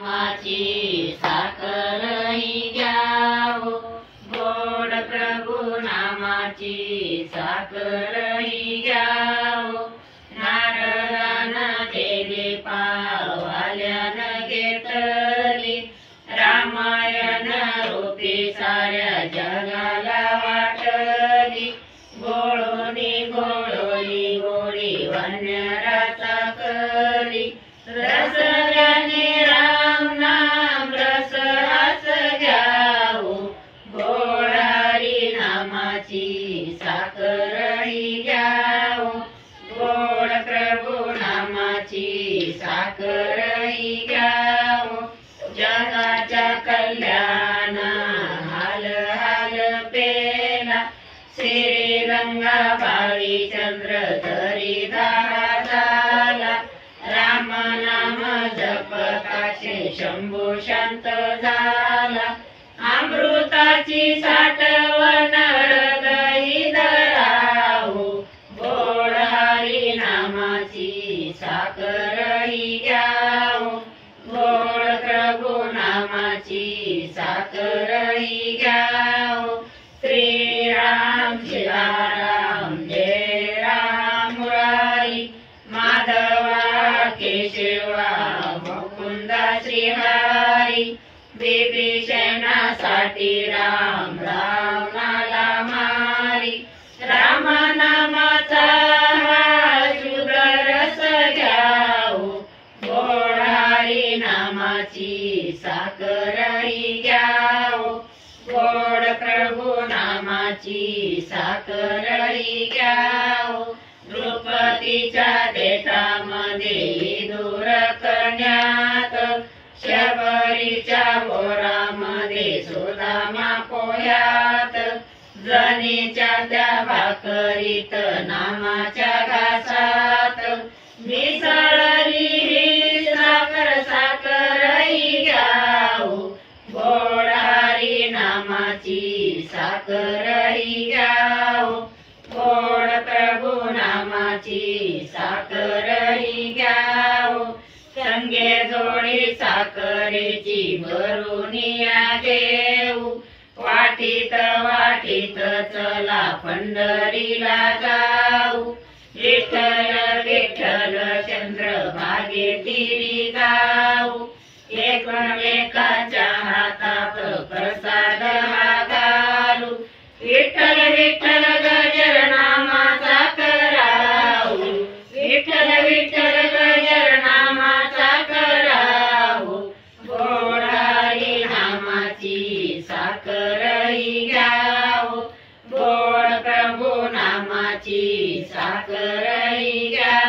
नामाची साखरही घ्यावो, गोड प्रभू नामाची साखरही घ्यावो। नारळानं केले पाव आल्यानं घेतली, रामायण रूपी साऱ्या जगाला वाटली। गोळोनी गोळोली गोडी वन्यराचा कली, रसल्याने राम नाम रस आस घ्यावो, गोड हरी नामाची साखरही घ्यावो, गोड प्रभू नामाची साखरही घ्यावो। जगाच्या कल्याण हाल हाल पेला, श्रीरंगा बाळी चंद्र धरी झाला, राम नाम जपताचे शंभू शांत झाला। अमृताची साठवण हृदयी धरावो, गोड हरी नामाची साखरही घ्यावो, गोड प्रभू नामाची साखरही घ्यावो। श्रीराम सियाराम जय राम मुरारी, माधवा केशवा मुकुंदा श्रीहरी। विभीषणासाठी राम रावणाला मारी, राम नामाचा शुद्ध रस घ्यावो, गोड हरी नामाची साखरही घ्यावो, गोड प्रभू नामाची साखरही घ्यावो। द्रुपदीच्या देठामध्ये दूर करण्यात, शबरीच्या बोरामध्ये सुदामा पोह्यात, जनीच्या त्या भाकरीत नामाच्या घासात, मिसळली ही साखर साखरही घ्यावो, गोड हरी नामाची साखरही घ्यावो, गोड प्रभू नामाची साखरही घ्यावो। संगे जोडी साखरेची भरुनिया घेऊ, वाटीत वाटीत चला पंढरीला जाऊ, विठ्ठल विठ्ठल चंद्र भागेतीरी जाऊ, एकमेकाच्या हातात प्रसाद हा घालू, विठ्ठल विठ्ठल गजर नामाचा करावू, विठ्ठल विठ्ठल गजर नामाचा करावू, गोड हरी नामाची साखरही घ्यावो, गोड प्रभू नामाची साखरही घ्यावो।